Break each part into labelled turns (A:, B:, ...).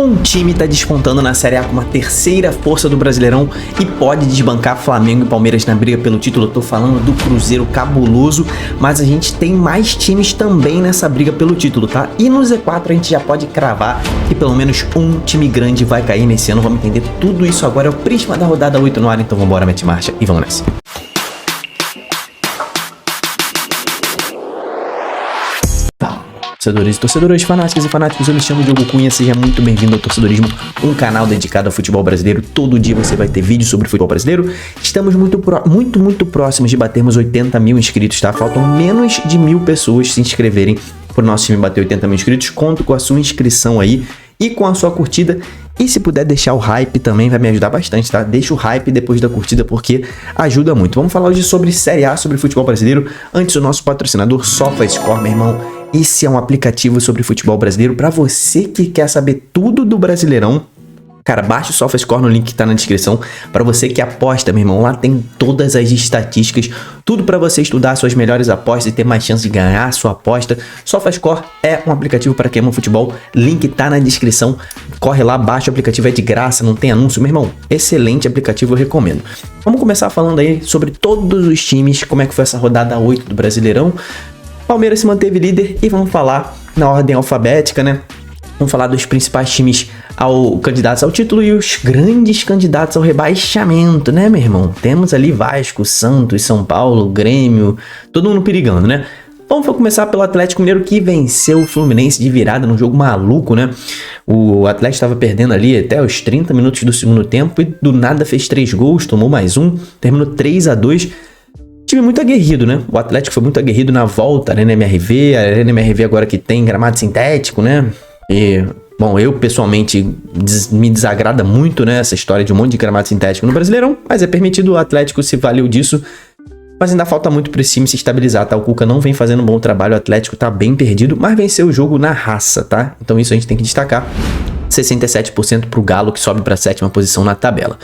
A: Um time tá despontando na Série A com uma terceira força do Brasileirão e pode desbancar Flamengo e Palmeiras na briga pelo título. Eu tô falando do Cruzeiro cabuloso, mas a gente tem mais times também nessa briga pelo título, tá? E no Z4 a gente já pode cravar que pelo menos um time grande vai cair nesse ano. Vamos entender tudo isso agora. É o Prisma da rodada 8 no ar, então vambora, mete marcha e vamos nessa. Torcedores e torcedoras, fanáticos e fanáticos, eu me chamo Diogo Cunha, seja muito bem-vindo ao Torcedorismo, um canal dedicado ao futebol brasileiro. Todo dia você vai ter vídeos sobre futebol brasileiro. Estamos muito próximos de batermos 80 mil inscritos, tá? Faltam menos de 1000 pessoas se inscreverem pro nosso time bater 80 mil inscritos. Conto com a sua inscrição aí e com a sua curtida. E se puder deixar o hype também vai me ajudar bastante, tá? Deixa o hype depois da curtida porque ajuda muito. Vamos falar hoje sobre Série A, sobre futebol brasileiro. Antes, o nosso patrocinador SofaScore, meu irmão. Esse é um aplicativo sobre futebol brasileiro para você que quer saber tudo do Brasileirão. Cara, baixa o SofaScore no link que tá na descrição. Para você que aposta, meu irmão, lá tem todas as estatísticas, tudo para você estudar suas melhores apostas e ter mais chance de ganhar a sua aposta. SofaScore é um aplicativo para quem ama futebol. Link tá na descrição. Corre lá, baixa o aplicativo, é de graça, não tem anúncio, meu irmão. Excelente aplicativo, eu recomendo. Vamos começar falando aí sobre todos os times, como é que foi essa rodada 8 do Brasileirão. Palmeiras se manteve líder e vamos falar na ordem alfabética, né? Vamos falar dos principais times candidatos ao título e os grandes candidatos ao rebaixamento, né, meu irmão? Temos ali Vasco, Santos, São Paulo, Grêmio, todo mundo perigando, né? Vamos começar pelo Atlético Mineiro, que venceu o Fluminense de virada num jogo maluco, né? O Atlético estava perdendo ali até os 30 minutos do segundo tempo e do nada fez 3 gols, tomou mais um, terminou 3-2. Time muito aguerrido, né? O Atlético foi muito aguerrido na volta, né, na MRV. A Arena MRV agora que tem gramado sintético, né? E, bom, eu pessoalmente me desagrada muito, né, essa história de um monte de gramado sintético no Brasileirão, mas é permitido, o Atlético se valeu disso. Mas ainda falta muito para esse time se estabilizar, tá? O Cuca não vem fazendo um bom trabalho, o Atlético tá bem perdido, mas venceu o jogo na raça, tá? Então isso a gente tem que destacar. 67% pro Galo, que sobe pra 7ª posição na tabela.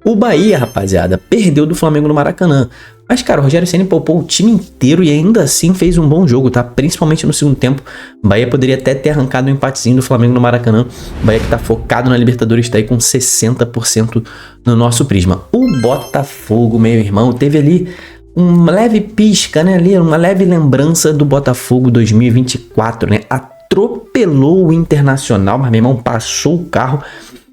A: O Bahia, rapaziada, perdeu do Flamengo no Maracanã. Mas, cara, o Rogério Ceni poupou o time inteiro e ainda assim fez um bom jogo, tá? Principalmente no segundo tempo. O Bahia poderia até ter arrancado um empatezinho do Flamengo no Maracanã. O Bahia que tá focado na Libertadores tá aí com 60% no nosso prisma. O Botafogo, meu irmão, teve ali uma leve pisca, né? Ali, uma leve lembrança do Botafogo 2024, né? Atropelou o Internacional, mas, meu irmão, passou o carro.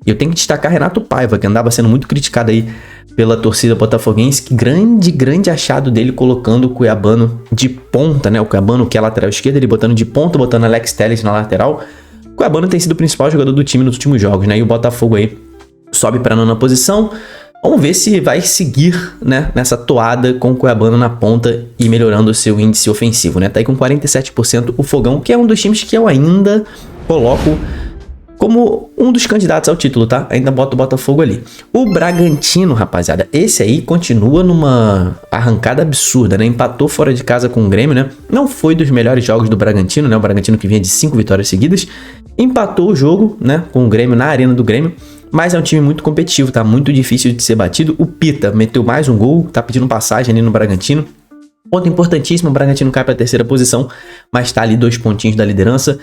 A: E eu tenho que destacar Renato Paiva, que andava sendo muito criticado aí pela torcida botafoguense, que grande achado dele colocando o Cuiabano de ponta, né? O Cuiabano que é lateral esquerda, ele botando de ponta, botando Alex Telles na lateral. O Cuiabano tem sido o principal jogador do time nos últimos jogos, né? E o Botafogo aí sobe para a 9ª posição. Vamos ver se vai seguir, né, nessa toada com o Cuiabano na ponta e melhorando o seu índice ofensivo, né? Tá aí com 47% o Fogão, que é um dos times que eu ainda coloco como um dos candidatos ao título, tá? Ainda bota o Botafogo ali. O Bragantino, rapaziada, esse aí continua numa arrancada absurda, né? Empatou fora de casa com o Grêmio, né? Não foi dos melhores jogos do Bragantino, né? O Bragantino que vinha de 5 vitórias seguidas. Empatou o jogo, né? Com o Grêmio na arena do Grêmio. Mas é um time muito competitivo, tá? Muito difícil de ser batido. O Pita meteu mais um gol, tá pedindo passagem ali no Bragantino. Ponto importantíssimo, o Bragantino cai para a 3ª posição, mas tá ali 2 pontinhos da liderança.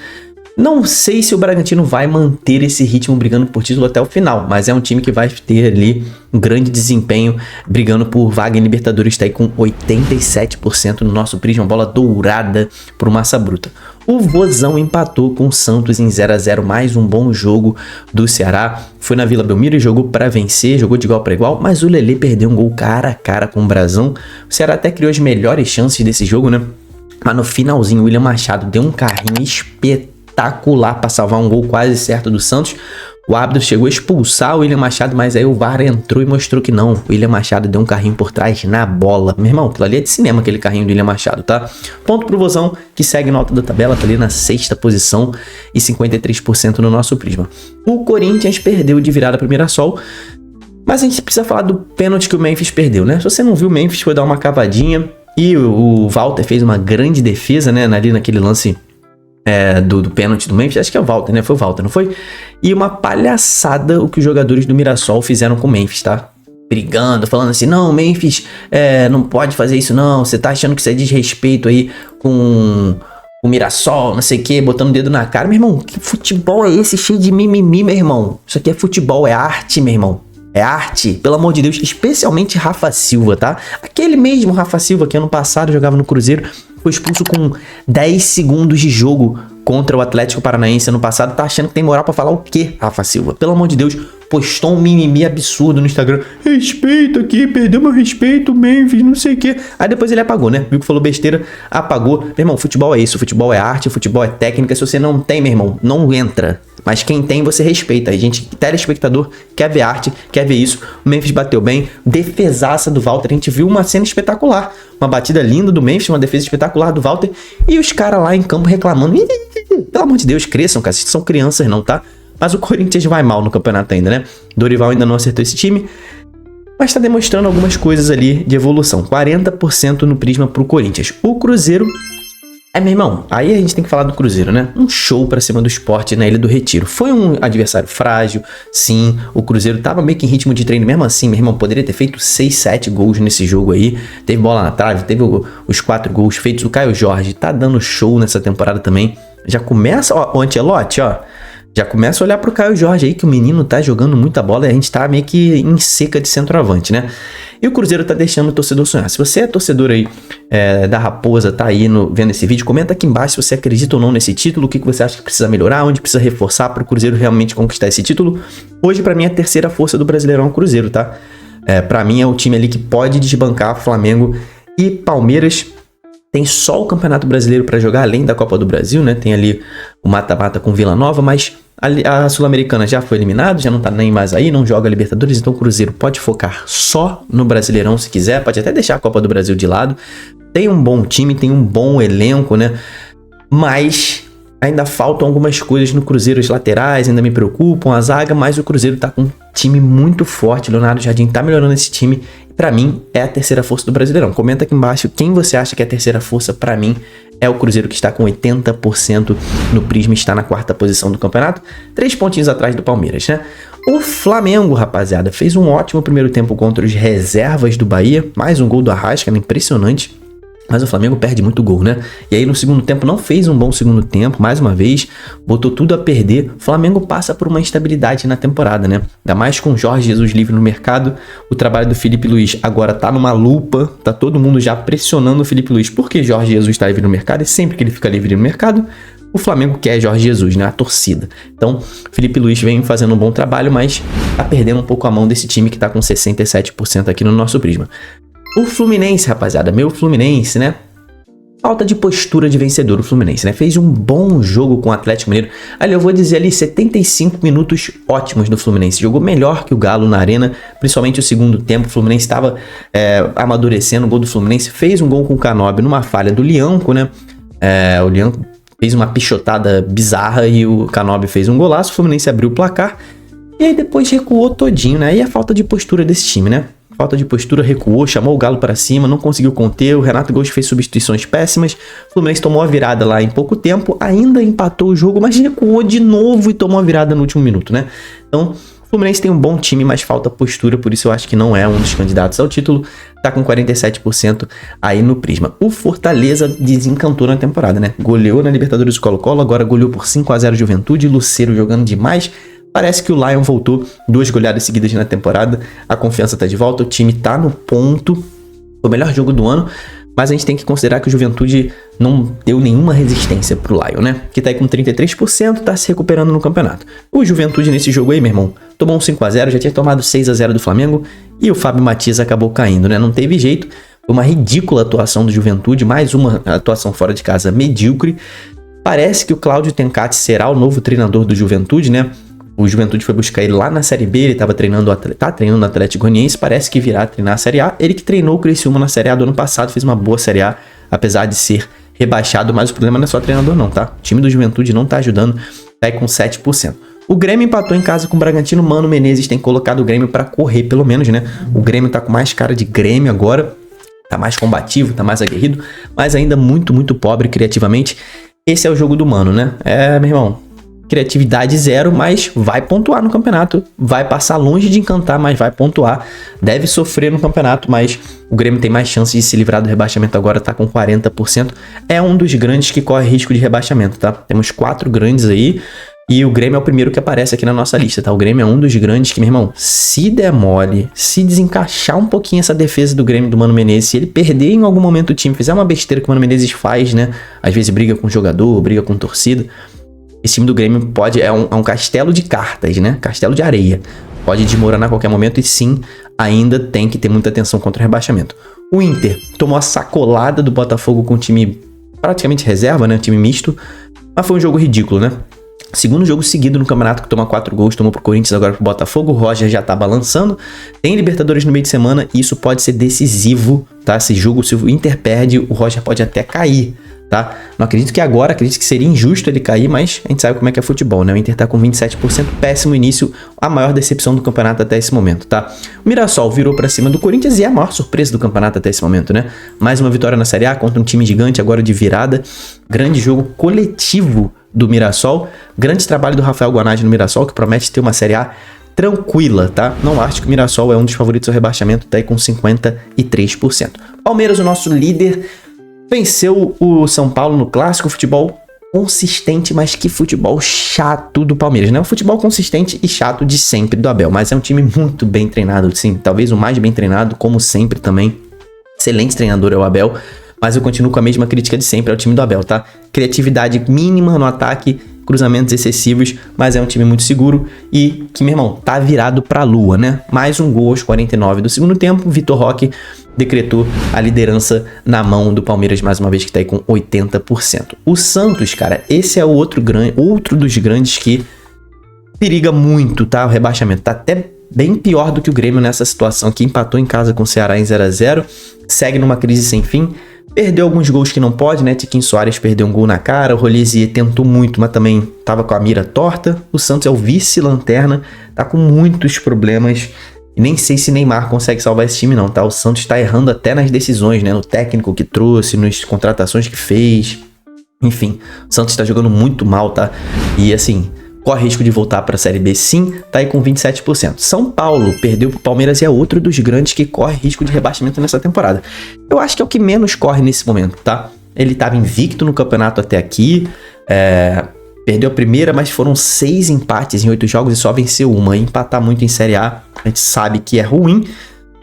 A: Não sei se o Bragantino vai manter esse ritmo brigando por título até o final, mas é um time que vai ter ali um grande desempenho brigando por vaga em Libertadores, tá aí com 87% no nosso prisma, bola dourada pro Massa Bruta. O Vozão empatou com o Santos em 0-0, mais um bom jogo do Ceará. Foi na Vila Belmiro e jogou para vencer, jogou de igual para igual, mas o Lelê perdeu um gol cara a cara com o Brasão. O Ceará até criou as melhores chances desse jogo, né? Mas no finalzinho o William Machado deu um carrinho espetacular para salvar um gol quase certo do Santos. O árbitro chegou a expulsar o William Machado, mas aí o VAR entrou e mostrou que não. O William Machado deu um carrinho por trás na bola. Meu irmão, aquilo ali é de cinema, aquele carrinho do William Machado, tá? Ponto pro Vozão, que segue na alta da tabela, tá ali na 6ª posição e 53% no nosso prisma. O Corinthians perdeu de virada pro Mirassol, mas a gente precisa falar do pênalti que o Memphis perdeu, né? Se você não viu, o Memphis foi dar uma cavadinha e o Walter fez uma grande defesa, né? Ali naquele lance do pênalti do Memphis, acho que é o Walter, né? Foi o Walter, não foi? E uma palhaçada o que os jogadores do Mirassol fizeram com o Memphis, tá? Brigando, falando assim, não, Memphis não pode fazer isso não, você tá achando que isso é desrespeito aí com o Mirassol, não sei o que, botando o dedo na cara. Meu irmão, que futebol é esse cheio de mimimi, meu irmão? Isso aqui é futebol, é arte, meu irmão. É arte, pelo amor de Deus, especialmente Rafa Silva, tá? Aquele mesmo Rafa Silva que ano passado jogava no Cruzeiro, foi expulso com 10 segundos de jogo contra o Atlético Paranaense ano passado, tá achando que tem moral pra falar o quê, Rafa Silva? Pelo amor de Deus, postou um mimimi absurdo no Instagram. Respeito aqui, perdeu meu respeito, Memphis, não sei o quê. Aí depois ele apagou, né? Viu que falou besteira, apagou. Meu irmão, futebol é isso, futebol é arte, futebol é técnica. Se você não tem, meu irmão, não entra. Mas quem tem, você respeita. A gente, telespectador, quer ver arte, quer ver isso. O Memphis bateu bem, defesaça do Walter. A gente viu uma cena espetacular. Uma batida linda do Memphis, uma defesa espetacular do Walter. E os caras lá em campo reclamando. Pelo amor de Deus, cresçam, cara. Vocês são crianças não, tá? Mas o Corinthians vai mal no campeonato ainda, né? Dorival ainda não acertou esse time. Mas tá demonstrando algumas coisas ali de evolução. 40% no prisma pro Corinthians. O Cruzeiro... meu irmão, aí a gente tem que falar do Cruzeiro, né? Um show pra cima do Sport na Ilha do Retiro. Foi um adversário frágil, sim. O Cruzeiro tava meio que em ritmo de treino mesmo assim, meu irmão. Poderia ter feito 6, 7 gols nesse jogo aí. Teve bola na trave, teve os 4 gols feitos. O Caio Jorge tá dando show nessa temporada também. Já começa, ó, o Ancelotti, ó. Já começa a olhar pro Caio Jorge aí, que o menino tá jogando muita bola e a gente tá meio que em seca de centroavante, né? E o Cruzeiro tá deixando o torcedor sonhar. Se você é torcedor aí da Raposa, tá aí vendo esse vídeo, comenta aqui embaixo se você acredita ou não nesse título, o que você acha que precisa melhorar, onde precisa reforçar pro Cruzeiro realmente conquistar esse título. Hoje, pra mim, é a terceira força do Brasileirão, o Cruzeiro, tá? Pra mim, é o time ali que pode desbancar Flamengo e Palmeiras. Tem só o Campeonato Brasileiro para jogar, além da Copa do Brasil, né? Tem ali o mata-mata com Vila Nova, mas a Sul-Americana já foi eliminada, já não tá nem mais aí, não joga Libertadores, então o Cruzeiro pode focar só no Brasileirão se quiser, pode até deixar a Copa do Brasil de lado. Tem um bom time, tem um bom elenco, né? Mas ainda faltam algumas coisas no Cruzeiro, as laterais ainda me preocupam, a zaga, mas o Cruzeiro tá com um time muito forte, Leonardo Jardim tá melhorando esse time. Pra mim, é a terceira força do Brasileirão. Comenta aqui embaixo quem você acha que é a terceira força. Pra mim, é o Cruzeiro, que está com 80% no prisma e está na 4ª posição do campeonato. 3 pontinhos atrás do Palmeiras, né? O Flamengo, rapaziada, fez um ótimo primeiro tempo contra os reservas do Bahia. Mais um gol do Arrascaeta, impressionante. Mas o Flamengo perde muito gol, né? E aí no segundo tempo não fez um bom segundo tempo, mais uma vez, botou tudo a perder. O Flamengo passa por uma instabilidade na temporada, né? Ainda mais com o Jorge Jesus livre no mercado. O trabalho do Felipe Luiz agora tá numa lupa, tá todo mundo já pressionando o Felipe Luiz, porque Jorge Jesus tá livre no mercado e sempre que ele fica livre no mercado, o Flamengo quer Jorge Jesus, né? A torcida. Então, Felipe Luiz vem fazendo um bom trabalho, mas tá perdendo um pouco a mão desse time que tá com 67% aqui no nosso prisma. O Fluminense, rapaziada, meu Fluminense, né? Falta de postura de vencedor o Fluminense, né? Fez um bom jogo com o Atlético Mineiro. Ali, eu vou dizer ali, 75 minutos ótimos do Fluminense. Jogou melhor que o Galo na arena, principalmente o segundo tempo. O Fluminense estava amadurecendo. O gol do Fluminense fez um gol com o Canobi numa falha do Lianco, né? O Lianco fez uma pichotada bizarra e o Canobi fez um golaço. O Fluminense abriu o placar e aí depois recuou todinho, né? E a falta de postura desse time, né? Falta de postura, recuou, chamou o Galo para cima, não conseguiu conter. O Renato Gaúcho fez substituições péssimas. O Fluminense tomou a virada lá em pouco tempo, ainda empatou o jogo, mas recuou de novo e tomou a virada no último minuto, né? Então, o Fluminense tem um bom time, mas falta postura, por isso eu acho que não é um dos candidatos ao título. Tá com 47% aí no prisma. O Fortaleza desencantou na temporada, né? Goleou na Libertadores do Colo-Colo, agora goleou por 5-0 Juventude, Lucero jogando demais. Parece que o Lion voltou, 2 goleadas seguidas na temporada, a confiança tá de volta, o time tá no ponto, foi o melhor jogo do ano, mas a gente tem que considerar que o Juventude não deu nenhuma resistência pro Lion, né? Que tá aí com 33%, tá se recuperando no campeonato. O Juventude nesse jogo aí, meu irmão, tomou um 5-0, já tinha tomado 6-0 do Flamengo e o Fábio Matias acabou caindo, né? Não teve jeito, foi uma ridícula atuação do Juventude, mais uma atuação fora de casa medíocre. Parece que o Cláudio Tencati será o novo treinador do Juventude, né? O Juventude foi buscar ele lá na Série B, ele tá treinando o Atlético Goianiense, parece que virá treinar a Série A. Ele que treinou o Criciúma na Série A do ano passado, fez uma boa Série A, apesar de ser rebaixado, mas o problema não é só treinador não, tá? O time do Juventude não tá ajudando, tá aí com 7%. O Grêmio empatou em casa com o Bragantino, Mano Menezes tem colocado o Grêmio pra correr pelo menos, né? O Grêmio tá com mais cara de Grêmio agora, tá mais combativo, tá mais aguerrido, mas ainda muito, muito pobre criativamente. Esse é o jogo do Mano, né? Meu irmão, criatividade zero, mas vai pontuar no campeonato, vai passar longe de encantar, mas vai pontuar, deve sofrer no campeonato, mas o Grêmio tem mais chance de se livrar do rebaixamento agora, tá com 40%, é um dos grandes que corre risco de rebaixamento, tá? Temos 4 grandes aí, e o Grêmio é o primeiro que aparece aqui na nossa lista, tá? O Grêmio é um dos grandes que, meu irmão, se der mole, se desencaixar um pouquinho essa defesa do Grêmio do Mano Menezes, se ele perder em algum momento o time, fizer uma besteira que o Mano Menezes faz, né? Às vezes briga com o jogador, briga com torcida. Esse time do Grêmio é um castelo de cartas, né? Castelo de areia. Pode desmoronar a qualquer momento e sim, ainda tem que ter muita atenção contra o rebaixamento. O Inter tomou a sacolada do Botafogo com um time praticamente reserva, né? Um time misto. Mas foi um jogo ridículo, né? Segundo jogo seguido no campeonato que toma 4 gols, tomou pro Corinthians, agora pro Botafogo. O Roger já tá balançando. Tem Libertadores no meio de semana e isso pode ser decisivo, tá? Esse jogo, se o Inter perde, o Roger pode até cair, tá? Não acredito que agora, acredito que seria injusto ele cair, mas a gente sabe como é que é futebol, né? O Inter tá com 27%, péssimo início, a maior decepção do campeonato até esse momento, tá? O Mirassol virou pra cima do Corinthians e é a maior surpresa do campeonato até esse momento, né? Mais uma vitória na Série A contra um time gigante agora de virada. Grande jogo coletivo do Mirassol, grande trabalho do Rafael Guanagi no Mirassol, que promete ter uma Série A tranquila, tá? Não acho que o Mirassol é um dos favoritos ao rebaixamento, tá aí com 53%. Palmeiras, o nosso líder, venceu o São Paulo no clássico, futebol consistente, mas que futebol chato do Palmeiras, né? O futebol consistente e chato de sempre do Abel, mas é um time muito bem treinado, sim, talvez o mais bem treinado, como sempre também. Excelente treinador é o Abel, mas eu continuo com a mesma crítica de sempre ao time do Abel, tá? Criatividade mínima no ataque, cruzamentos excessivos, mas é um time muito seguro e que, meu irmão, tá virado pra lua, né? Mais um gol aos 49 do segundo tempo, Vitor Roque decretou a liderança na mão do Palmeiras mais uma vez, que tá aí com 80%. O Santos, cara, esse é o outro dos grandes que periga muito, tá? O rebaixamento tá até bem pior do que o Grêmio nessa situação aqui, empatou em casa com o Ceará em 0-0, segue numa crise sem fim. Perdeu alguns gols que não pode, né? Tiquinho Soares perdeu um gol na cara, o Rolizier tentou muito, mas também tava com a mira torta. O Santos é o vice-lanterna, tá com muitos problemas. E nem sei se Neymar consegue salvar esse time não, tá? O Santos tá errando até nas decisões, né? No técnico que trouxe, nas contratações que fez. Enfim, o Santos tá jogando muito mal, tá? E assim, corre risco de voltar para a Série B sim, tá aí com 27%. São Paulo perdeu pro Palmeiras e é outro dos grandes que corre risco de rebaixamento nessa temporada. Eu acho que é o que menos corre nesse momento, tá? Ele estava invicto no campeonato até aqui, perdeu a primeira, mas foram 6 empates em 8 jogos e só venceu uma. Empatar muito em Série A, a gente sabe que é ruim.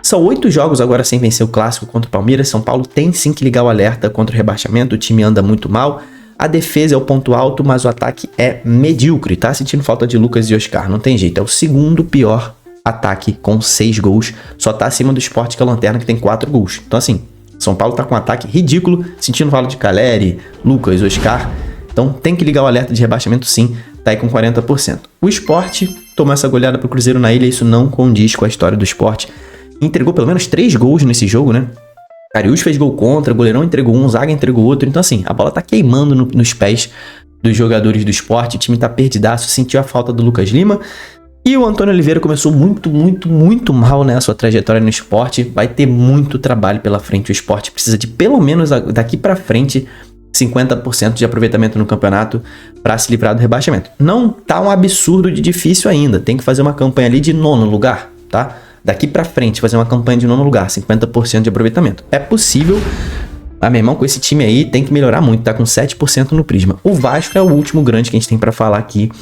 A: São 8 jogos agora sem vencer o clássico contra o Palmeiras. São Paulo tem sim que ligar o alerta contra o rebaixamento, o time anda muito mal. A defesa é o ponto alto, mas o ataque é medíocre, tá? Sentindo falta de Lucas e Oscar, não tem jeito. É o segundo pior ataque com 6 gols. Só tá acima do Sport, que é a lanterna, que tem 4 gols. Então assim, São Paulo tá com um ataque ridículo, sentindo falta de Caleri, Lucas, Oscar. Então tem que ligar o alerta de rebaixamento sim, tá aí com 40%. O Sport tomou essa goleada pro Cruzeiro na ilha, isso não condiz com a história do Sport. Entregou pelo menos 3 gols nesse jogo, né? Cariús fez gol contra, Goleirão entregou um, Zaga entregou outro. Então assim, a bola tá queimando nos pés dos jogadores do Sport. O time tá perdidaço, sentiu a falta do Lucas Lima. E o Antônio Oliveira começou muito mal, né, a sua trajetória no Sport. Vai ter muito trabalho pela frente. O Sport precisa de pelo menos daqui pra frente 50% de aproveitamento no campeonato para se livrar do rebaixamento. Não tá um absurdo de difícil ainda. Tem que fazer uma campanha ali de 9º lugar, tá? Daqui pra frente, fazer uma campanha de 9º lugar, 50% de aproveitamento. É possível, mas, meu irmão, com esse time aí tem que melhorar muito, tá com 7% no Prisma. O Vasco é o último grande que a gente tem pra falar aqui,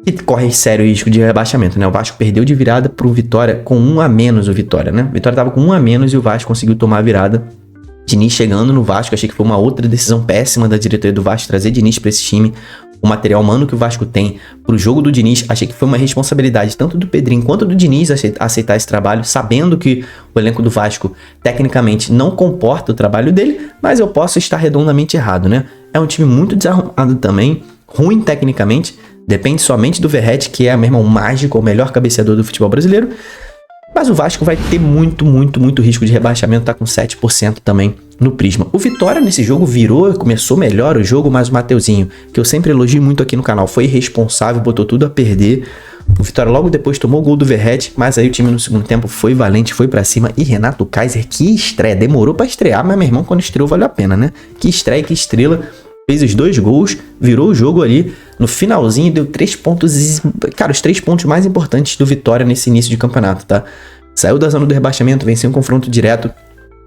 A: que corre sério risco de rebaixamento, né? O Vasco perdeu de virada pro Vitória com 1 a menos o Vitória, né? O Vitória tava com 1 a menos e o Vasco conseguiu tomar a virada. Diniz chegando no Vasco, achei que foi uma outra decisão péssima da diretoria do Vasco, trazer Diniz pra esse time. O material humano que o Vasco tem pro jogo do Diniz, achei que foi uma responsabilidade tanto do Pedrinho quanto do Diniz aceitar esse trabalho, sabendo que o elenco do Vasco tecnicamente não comporta o trabalho dele, mas eu posso estar redondamente errado, né? É um time muito desarrumado também, ruim tecnicamente, depende somente do Verratti, que é, meu irmão, mágico, o melhor cabeceador do futebol brasileiro. Mas o Vasco vai ter muito risco de rebaixamento, tá com 7% também no Prisma. O Vitória nesse jogo virou, começou melhor o jogo, mas o Mateuzinho, que eu sempre elogio muito aqui no canal, foi irresponsável, botou tudo a perder. O Vitória logo depois tomou o gol do Verratti, mas aí o time no segundo tempo foi valente, foi pra cima. E Renato Kaiser, que estreia, demorou pra estrear, mas meu irmão, quando estreou valeu a pena, né? Que estreia, que estrela. fez os 2 gols, virou o jogo ali no finalzinho, deu 3 pontos, cara, os 3 pontos mais importantes do Vitória nesse início de campeonato, tá? Saiu da zona do rebaixamento, venceu um confronto direto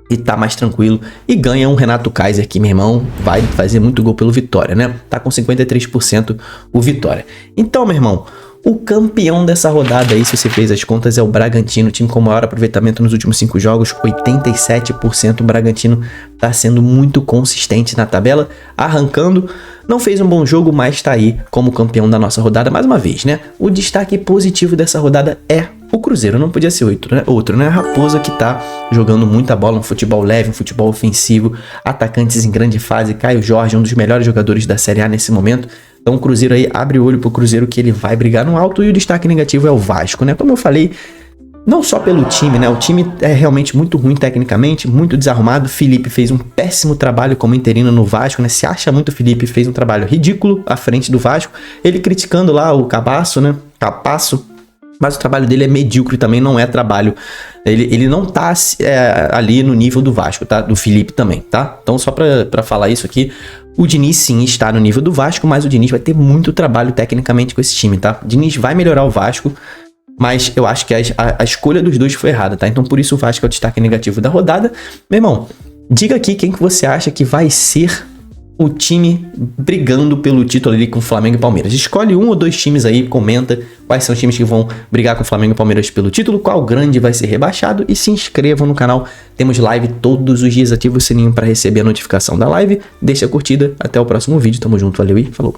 A: e tá mais tranquilo. E ganha um Renato Kaiser que, meu irmão, vai fazer muito gol pelo Vitória, né? Tá com 53% o Vitória. Então, meu irmão, o campeão dessa rodada aí, se você fez as contas, é o Bragantino, time com maior aproveitamento nos últimos 5 jogos, 87%. O Bragantino tá sendo muito consistente na tabela, arrancando. Não fez um bom jogo, mas tá aí como campeão da nossa rodada mais uma vez, né? O destaque positivo dessa rodada é o Cruzeiro, não podia ser outro, né? A Raposa que tá jogando muita bola, um futebol leve, um futebol ofensivo, atacantes em grande fase. Caio Jorge, um dos melhores jogadores da Série A nesse momento. Então o Cruzeiro aí, abre o olho pro Cruzeiro que ele vai brigar no alto. E o destaque negativo é o Vasco, né? Como eu falei, não só pelo time, né? O time é realmente muito ruim tecnicamente, muito desarrumado. Felipe fez um péssimo trabalho como interino no Vasco, né? Se acha muito Felipe, fez um trabalho ridículo à frente do Vasco. Ele criticando lá o Cabaço, né? Capasso. Mas o trabalho dele é medíocre também, não é trabalho. Ele não tá ali no nível do Vasco, tá? Do Felipe também, tá? Então só pra falar isso aqui, o Diniz sim está no nível do Vasco, mas o Diniz vai ter muito trabalho tecnicamente com esse time, tá? O Diniz vai melhorar o Vasco, mas eu acho que a escolha dos dois foi errada, tá? Então por isso o Vasco é o destaque negativo da rodada. Meu irmão, diga aqui quem que você acha que vai ser o time brigando pelo título ali com Flamengo e Palmeiras. Escolhe um ou 2 times aí, comenta quais são os times que vão brigar com Flamengo e Palmeiras pelo título, qual grande vai ser rebaixado e se inscrevam no canal. Temos live todos os dias, ativa o sininho para receber a notificação da live, deixa a curtida, até o próximo vídeo, tamo junto, valeu e falou!